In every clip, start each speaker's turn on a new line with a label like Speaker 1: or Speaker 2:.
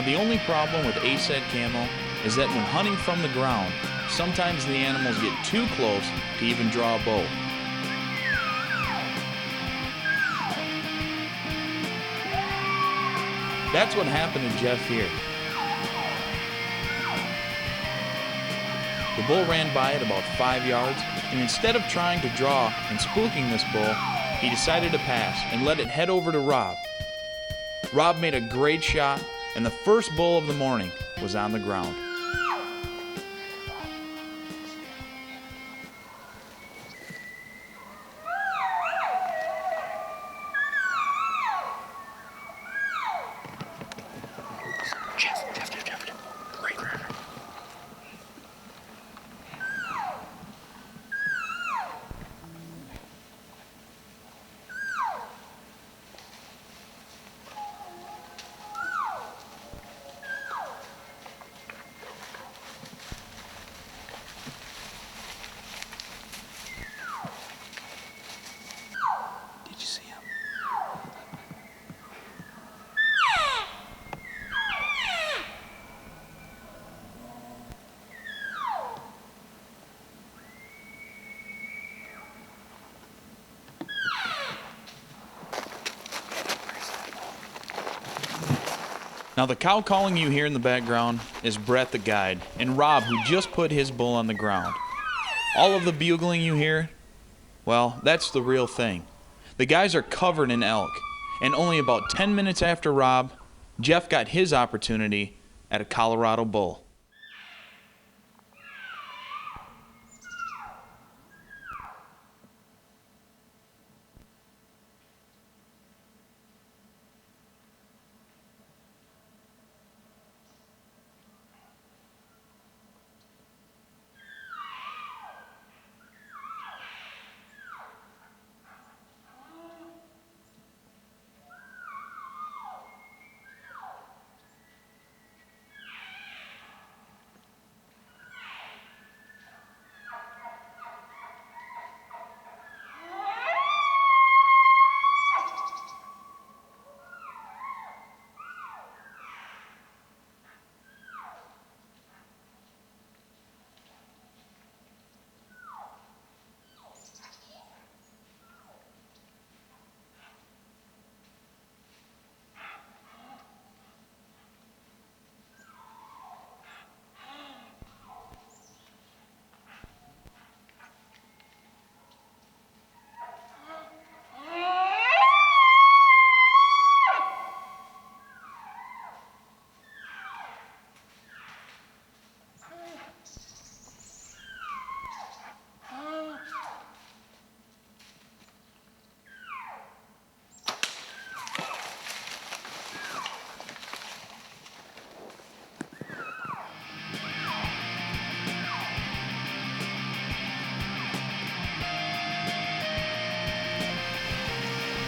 Speaker 1: Now the only problem with ASAT camo is that when hunting from the ground, sometimes the animals get too close to even draw a bow. That's what happened to Jeff here. The bull ran by at about 5 yards, and instead of trying to draw and spooking this bull, he decided to pass and let it head over to Rob. Rob made a great shot, and the first bull of the morning was on the ground. Now the cow calling you hear in the background is Brett the guide, and Rob who just put his bull on the ground. All of the bugling you hear, well, that's the real thing. The guys are covered in elk, and only about 10 minutes after Rob, Jeff got his opportunity at a Colorado bull.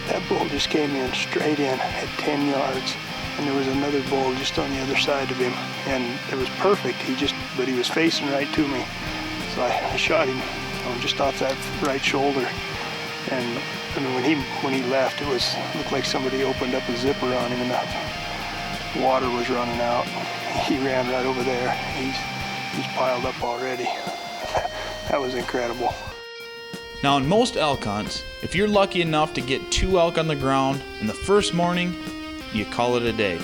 Speaker 2: That bull just came in straight in at 10 yards, and there was another bull just on the other side of him, and it was perfect. But he was facing right to me, so I shot him just off that right shoulder. And I mean, when he left, it looked like somebody opened up a zipper on him, and the water was running out. He ran right over there. He's piled up already. That was incredible.
Speaker 1: Now in most elk hunts, if you're lucky enough to get 2 elk on the ground in the first morning, you call it a day.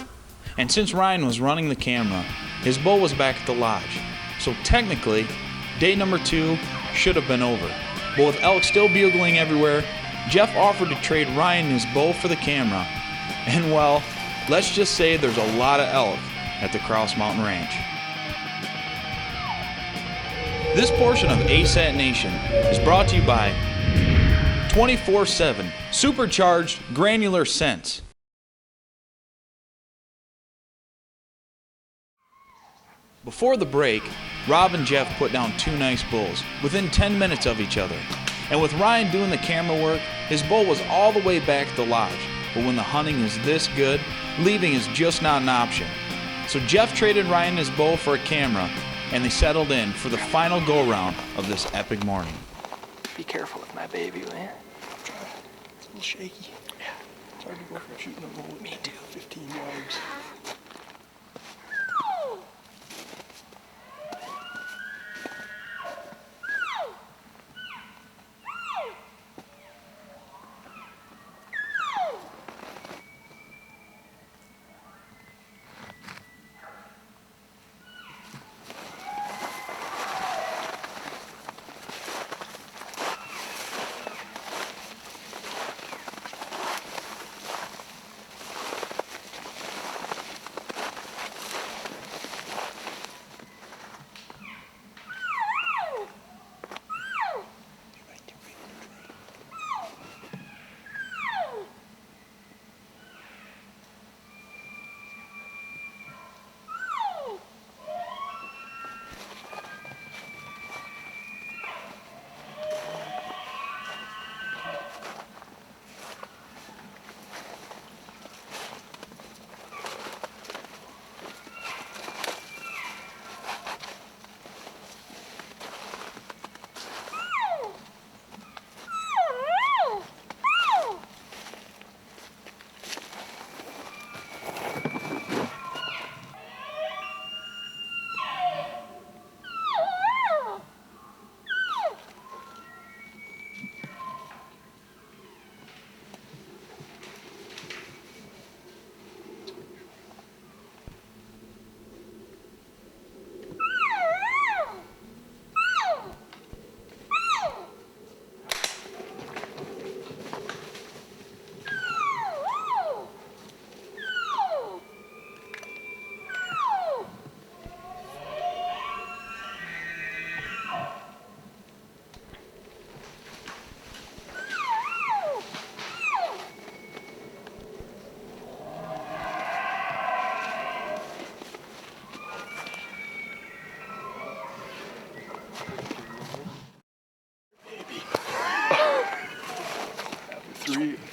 Speaker 1: And since Ryan was running the camera, his bull was back at the lodge. So technically, day number 2 should have been over. But with elk still bugling everywhere, Jeff offered to trade Ryan his bow for the camera. And well, let's just say there's a lot of elk at the Cross Mountain Ranch. This portion of ASAT Nation is brought to you by 24/7 Supercharged Granular Scents. Before the break, Rob and Jeff put down 2 nice bulls within 10 minutes of each other. And with Ryan doing the camera work, his bull was all the way back at the lodge. But when the hunting is this good, leaving is just not an option. So Jeff traded Ryan his bow for a camera, and they settled in for the final go-round of this epic morning.
Speaker 2: Be careful with my baby, man. I'm trying. It's a little shaky. Yeah. It's hard to go from shooting a bull. Me too. 15 yards.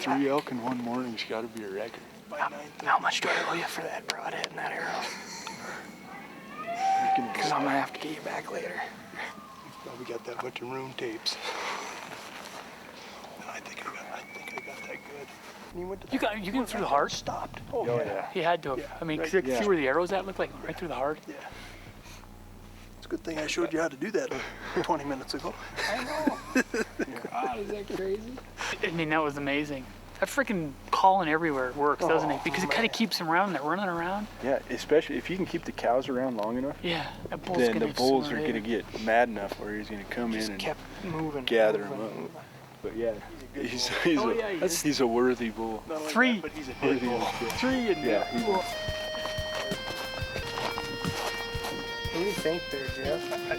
Speaker 3: 3 elk in one morning's got to be a record.
Speaker 2: How much do I owe you for that broadhead and that arrow? Because I'm going to have to get you back later. You've probably got that bunch of room tapes. No, I think I got that good. And you went to
Speaker 4: You went through the heart?
Speaker 2: Stopped.
Speaker 3: Oh, yeah.
Speaker 4: He had to have.
Speaker 2: Yeah,
Speaker 4: I mean,
Speaker 2: right,
Speaker 4: see where the arrows at? Looked like right through the heart.
Speaker 2: Yeah. It's a good thing I showed you how to do that 20 minutes ago.
Speaker 4: I know. God, is that crazy? I mean, that was amazing. That freaking calling everywhere works, doesn't it? Because it kind of keeps them around. They're running around.
Speaker 3: Yeah, especially if you can keep the cows around long enough.
Speaker 4: Yeah, that bull's
Speaker 3: Then
Speaker 4: gonna
Speaker 3: the bulls are
Speaker 4: smell
Speaker 3: going to
Speaker 4: it.
Speaker 3: get mad enough where he's going to come in and
Speaker 2: Kept moving.
Speaker 3: gather them up. But yeah, he's a worthy bull.
Speaker 2: Not only
Speaker 4: Three.
Speaker 2: that, but he's a big bull.
Speaker 4: 3 and
Speaker 3: Yeah,
Speaker 5: What do you think there, Jeff?
Speaker 2: I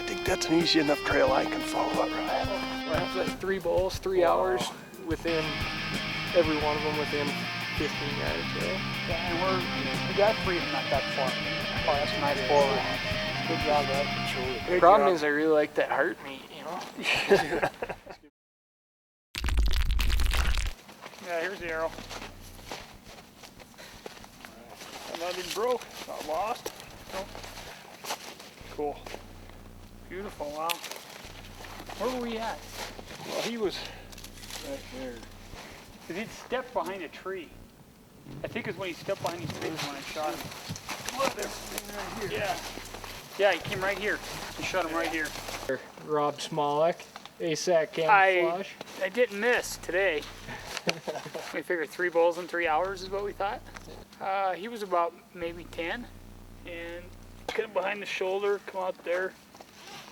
Speaker 2: think that's an easy enough trail I can follow up, Ryan.
Speaker 5: Well, after that 3 bulls, 3 hours, within every one of them within 15 yards, right?
Speaker 4: Yeah, and we got 3 of them not that far. Oh, that's a nice forward. Good job, bud.
Speaker 5: The problem is I really like that heart meat, you know?
Speaker 4: Yeah, here's the arrow.
Speaker 2: Not even broke, not lost.
Speaker 4: Nope.
Speaker 2: Cool.
Speaker 4: Beautiful, wow. Where were we at?
Speaker 2: Well, he was
Speaker 3: right there.
Speaker 4: Because he'd stepped behind a tree. I think it was when he stepped behind these trees when I shot him.
Speaker 2: look, right here.
Speaker 4: Yeah. Yeah, he came right here. I shot him right here.
Speaker 5: Rob Smollack, ASAT camouflage.
Speaker 4: I didn't miss today. We figured 3 bulls in 3 hours is what we thought. He was about maybe 10, and cut him behind the shoulder, come out there.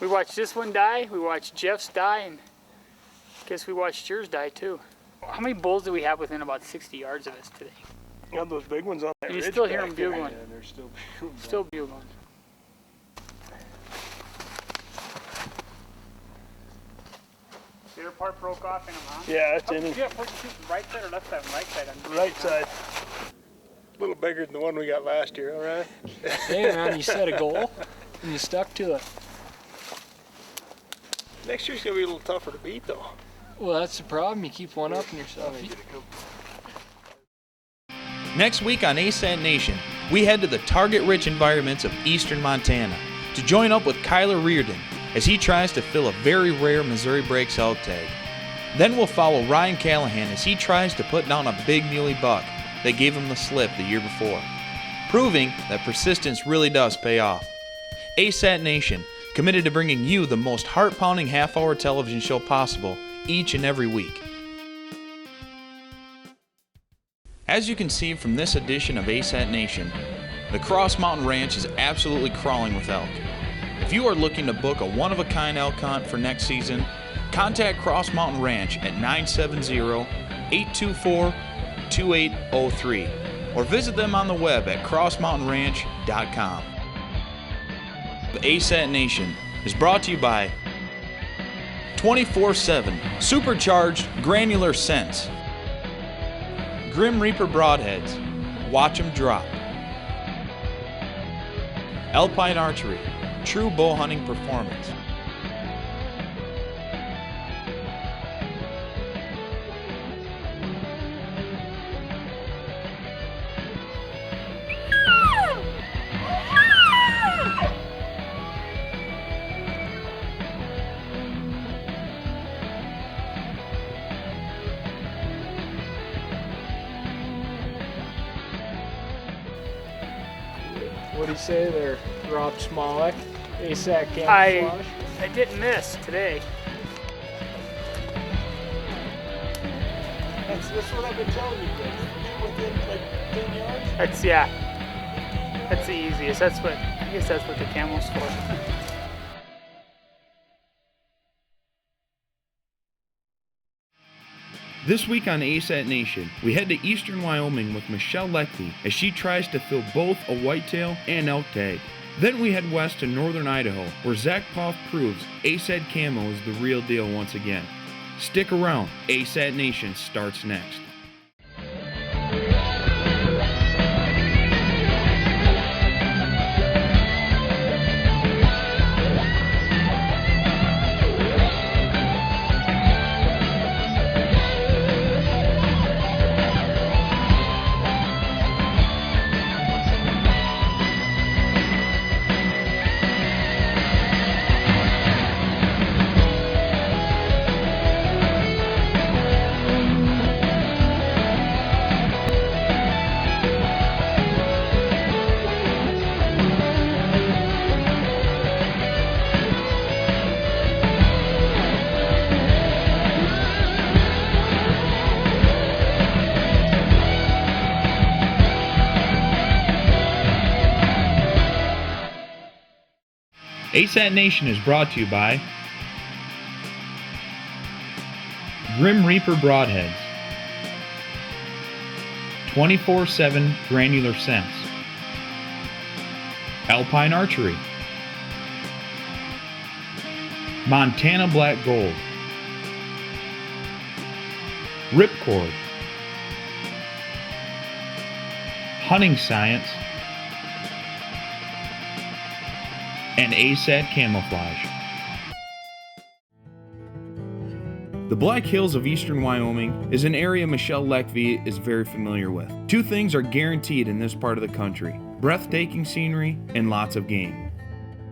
Speaker 4: We watched this one die, we watched Jeff's die, and I guess we watched yours die too. How many bulls do we have within about 60 yards of us today?
Speaker 2: Got those big ones on that
Speaker 4: And you
Speaker 2: ridge
Speaker 4: still hear
Speaker 2: back
Speaker 4: them
Speaker 2: there.
Speaker 4: bugling.
Speaker 3: Yeah, they're still bugling.
Speaker 4: Still bugling. The other part broke off in him, huh?
Speaker 2: Yeah, it's in him.
Speaker 4: Jeff, what you shooting, right side or left side? Right side. On
Speaker 2: Right side. A little bigger than the one we got last year, all right?
Speaker 5: Hey man, you set a goal and you stuck to it.
Speaker 2: Next year's gonna be a little tougher to beat, though.
Speaker 5: Well, that's the problem. You keep one up in yourself.
Speaker 1: Next week on ASAT Nation, we head to the target-rich environments of eastern Montana to join up with Kyler Reardon as he tries to fill a very rare Missouri Breaks elk tag. Then we'll follow Ryan Callaghan as he tries to put down a big muley buck that gave him the slip the year before, proving that persistence really does pay off. ASAT Nation, committed to bringing you the most heart-pounding half-hour television show possible each and every week. As you can see from this edition of ASAT Nation, the Cross Mountain Ranch is absolutely crawling with elk. If you are looking to book a one-of-a-kind elk hunt for next season, contact Cross Mountain Ranch at 970-824-2803 or visit them on the web at crossmountainranch.com. The ASAT Nation is brought to you by 24/7 Supercharged Granular Scents, Grim Reaper Broadheads, watch 'em drop, Alpine Archery, true bow hunting performance.
Speaker 5: What do you say there, Rob Smollack, ASAT camouflage?
Speaker 4: I didn't miss today.
Speaker 2: That's what I've been telling you, within like 10 yards.
Speaker 4: That's the easiest. I guess that's what the camel's for.
Speaker 1: This week on ASAT Nation, we head to eastern Wyoming with Michele Leqve as she tries to fill both a whitetail and elk tag. Then we head west to northern Idaho, where Zach Poff proves ASAT Camo is the real deal once again. Stick around, ASAT Nation starts next. ASAT Nation is brought to you by Grim Reaper Broadheads, 24/7 Granular Scents, Alpine Archery, Montana Black Gold, Ripcord, Hunting Science, and ASAT Camouflage. The Black Hills of eastern Wyoming is an area Michele Leqve is very familiar with. Two things are guaranteed in this part of the country: breathtaking scenery and lots of game.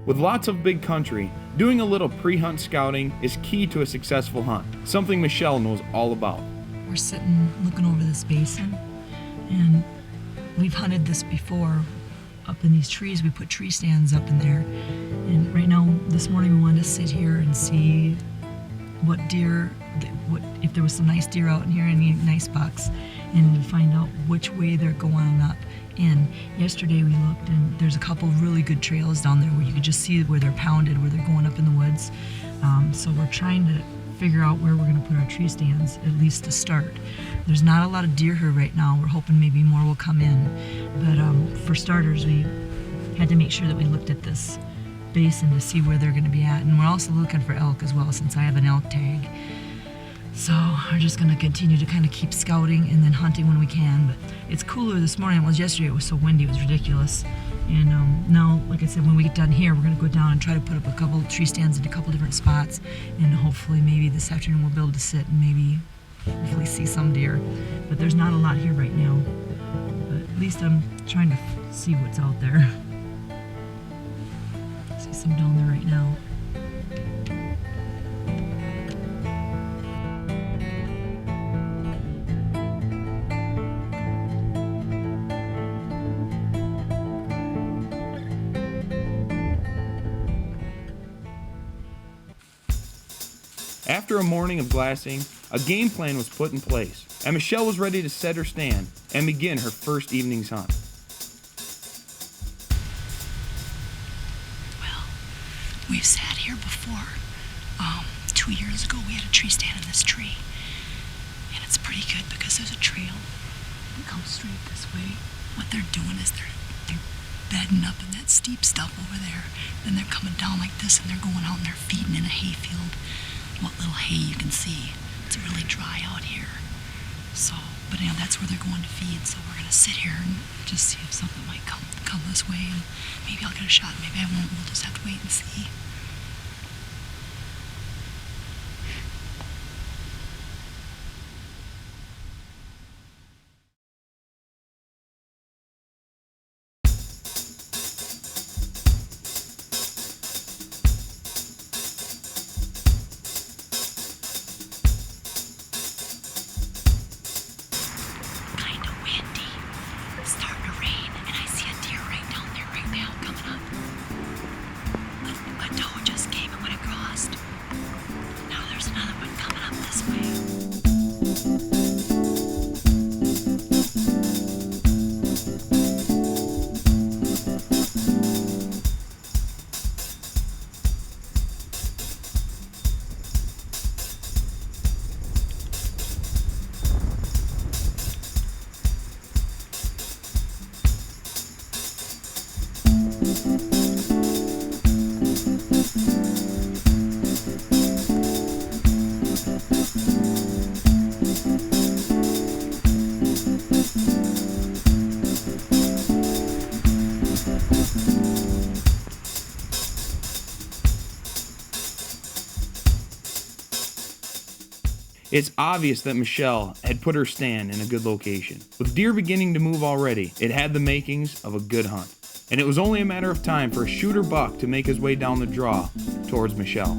Speaker 1: With lots of big country, doing a little pre-hunt scouting is key to a successful hunt, something Michele knows all about.
Speaker 6: We're sitting looking over this basin, and we've hunted this before. Up in these trees, we put tree stands up in there, and right now, this morning, we wanted to sit here and see what deer, if there was some nice deer out in here, any nice bucks, and find out which way they're going up. And yesterday we looked, and there's a couple really good trails down there where you could just see where they're pounded, where they're going up in the woods. So we're trying to figure out where we're going to put our tree stands, at least to start. There's not a lot of deer here right now. We're hoping maybe more will come in. But for starters, we had to make sure that we looked at this basin to see where they're going to be at. And we're also looking for elk as well, since I have an elk tag. So we're just going to continue to kind of keep scouting and then hunting when we can. But it's cooler this morning than it was yesterday. It was so windy, it was ridiculous. And now, like I said, when we get done here, we're going to go down and try to put up a couple tree stands in a couple different spots. And hopefully maybe this afternoon we'll be able to sit and maybe hopefully see some deer. But there's not a lot here right now. But at least I'm trying to see what's out there. I see some down there right now.
Speaker 1: After a morning of glassing, a game plan was put in place, and Michele was ready to set her stand and begin her first evening's hunt.
Speaker 6: Well, we've sat here before. 2 years ago we had a tree stand in this tree. And it's pretty good because there's a trail that comes straight this way. What they're doing is they're bedding up in that steep stuff over there. Then they're coming down like this, and they're going out and they're feeding in a hay field. What little hay you can see. It's really dry out here. So, but that's where they're going to feed. So we're gonna sit here and just see if something might come this way, and maybe I'll get a shot. Maybe I won't. We'll just have to wait and see.
Speaker 1: It's obvious that Michele had put her stand in a good location. With deer beginning to move already, it had the makings of a good hunt. And it was only a matter of time for a shooter buck to make his way down the draw towards Michele.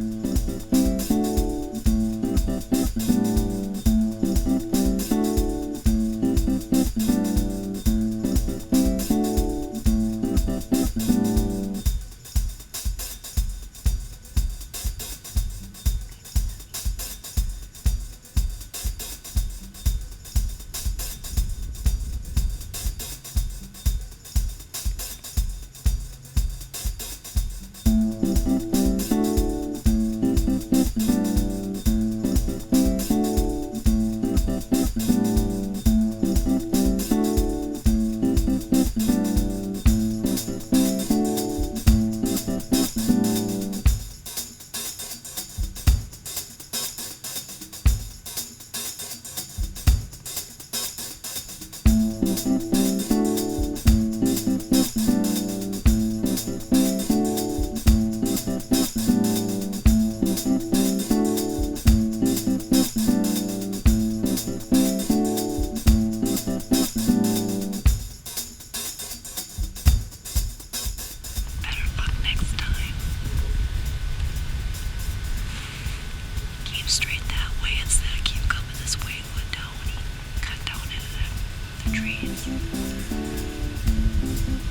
Speaker 6: straight that way instead of keep coming this way and went down. He cut down into the trees.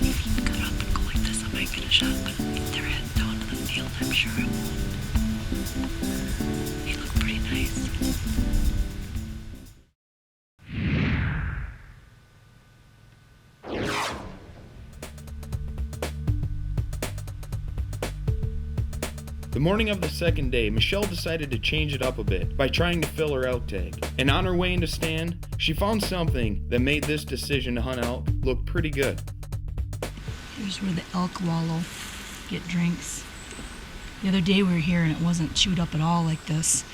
Speaker 6: If he cut up and go like this, I might get a shot, but if they're heading down to the field, I'm sure I won't. They look pretty nice.
Speaker 1: The morning of the second day, Michele decided to change it up a bit by trying to fill her elk tag. And on her way into stand, she found something that made this decision to hunt elk look pretty good.
Speaker 6: Here's where the elk wallow, get drinks. The other day we were here and it wasn't chewed up at all like this.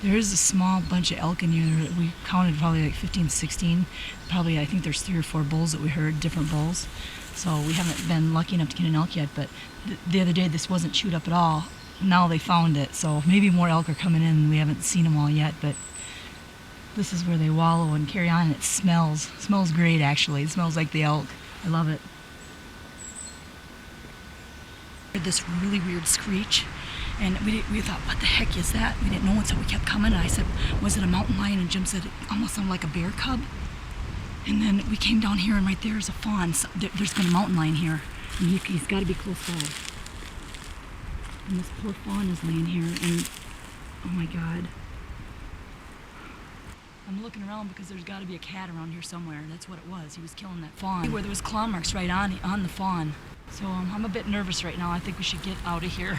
Speaker 6: There is a small bunch of elk in here. We counted probably like 15, 16. Probably, I think there's 3 or 4 bulls that we heard, different bulls. So we haven't been lucky enough to get an elk yet, but the other day this wasn't chewed up at all. Now they found it, so maybe more elk are coming in. We haven't seen them all yet, but this is where they wallow and carry on. And it smells great, actually. It smells like the elk. I love it. Heard this really weird screech, and we thought, what the heck is that? We didn't know, and so we kept coming. And I said, was it a mountain lion? And Jim said it almost sounded like a bear cub. And then we came down here, and right there is a fawn. So there's been a mountain lion here, and he's got to be close by. And this poor fawn is laying here, and oh my God. I'm looking around because there's got to be a cat around here somewhere. That's what it was. He was killing that fawn. Where there was claw marks right on the fawn. So I'm a bit nervous right now. I think we should get out of here.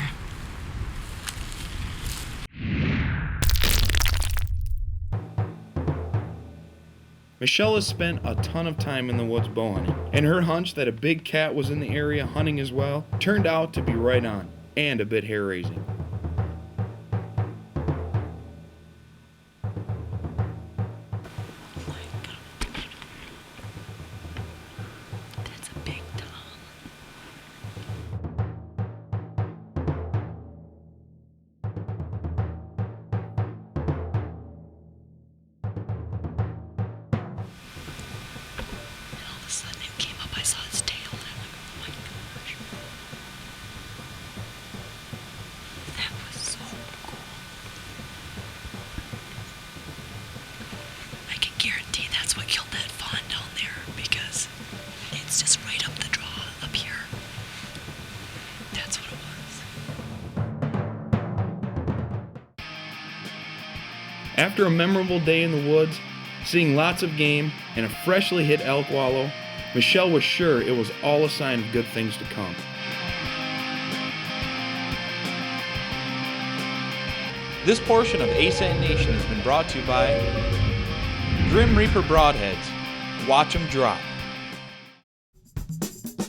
Speaker 1: Michele has spent a ton of time in the woods bow hunting, and her hunch that a big cat was in the area hunting as well turned out to be right on. And a bit hair-raising.
Speaker 6: That's a big dog. And all of a sudden it came up, I saw his tail, and I'm like, oh my gosh. That was so cool. I can guarantee that's what killed that fawn down there, because it's just right up the draw up here. That's what it was.
Speaker 1: After a memorable day in the woods, seeing lots of game and a freshly hit elk wallow, Michele was sure it was all a sign of good things to come. This portion of ASAT Nation has been brought to you by Grim Reaper Broadheads. Watch 'em drop.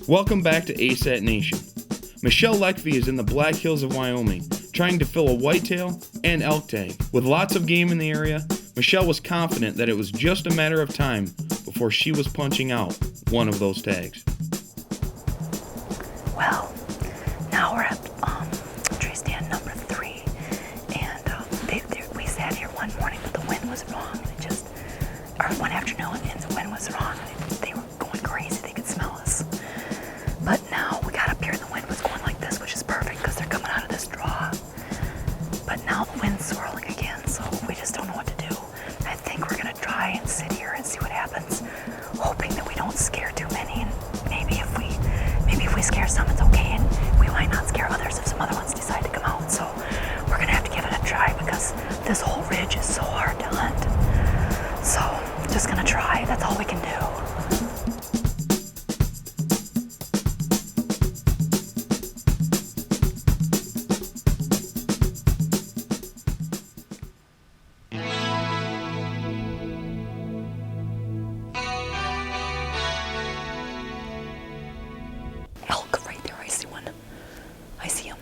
Speaker 1: Welcome back to ASAT Nation. Michele Leqve is in the Black Hills of Wyoming, trying to fill a whitetail and elk tag. With lots of game in the area, Michele was confident that it was just a matter of time before she was punching out one of those tags.
Speaker 6: Well, now we're at tree stand number 3, and we sat here one morning, but the wind was wrong. Or one afternoon, and the wind was wrong, and they were going crazy. They could smell us. But now we got up here, and the wind was going like this, which is perfect because they're coming out of this draw. But now the wind's swirling again, so we just don't know what to do. I think we're gonna try and sit here and see what happens, hoping that we don't scare too many. And maybe if we scare some, it's okay, and we might not scare others if some other ones decide to come out. So we're gonna have to give it a try because this whole ridge is so hard to hunt. So just gonna try. That's all we can do. Elk right there. I see one. I see him.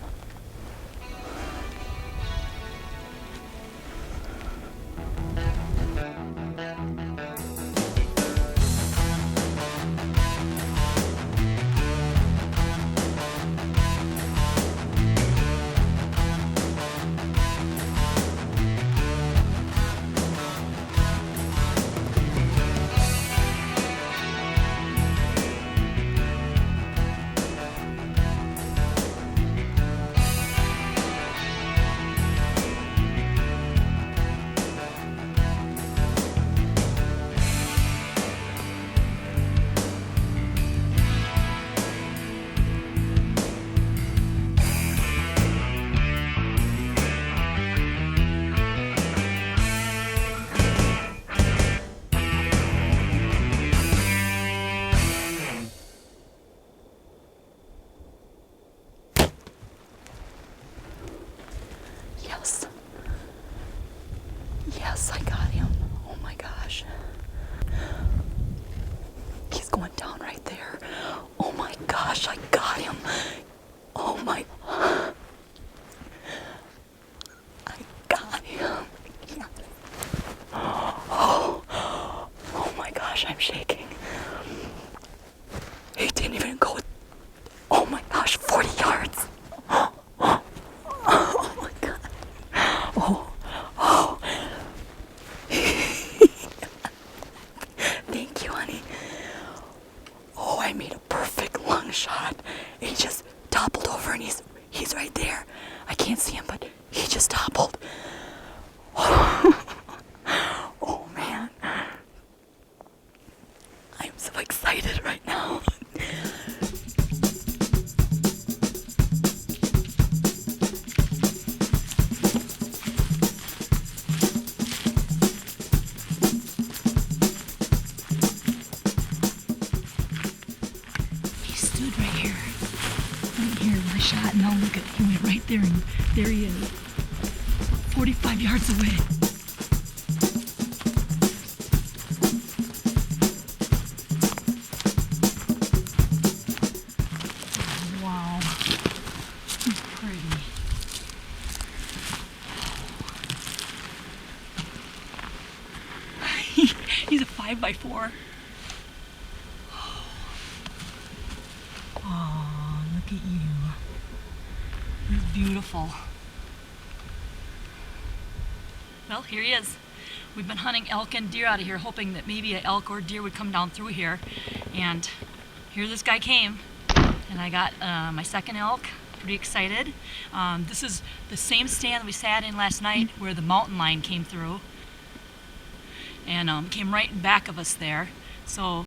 Speaker 6: Yes, I got him. Oh my gosh. He's going down right there. Oh my gosh, I got him. Oh my. I got him. Yeah. Oh my gosh, I'm shaking. He didn't even go. Oh my gosh, 40 yards. Oh my god. Oh. Thank you, honey. Oh, I made a perfect lung shot. He just toppled over and he's right there. I can't see him, but he just toppled. Oh man. I'm so excited right now. He stood right here. Right here with a shot. Now look at, he went right there and there he is. 45 yards away. Wow. He's pretty. He's a 5x4. Oh, look at you. He's beautiful. Well, here he is. We've been hunting elk and deer out of here, hoping that maybe an elk or deer would come down through here. And here this guy came. And I got my second elk. Pretty excited. This is the same stand we sat in last night where the mountain lion came through. And came right in back of us there. So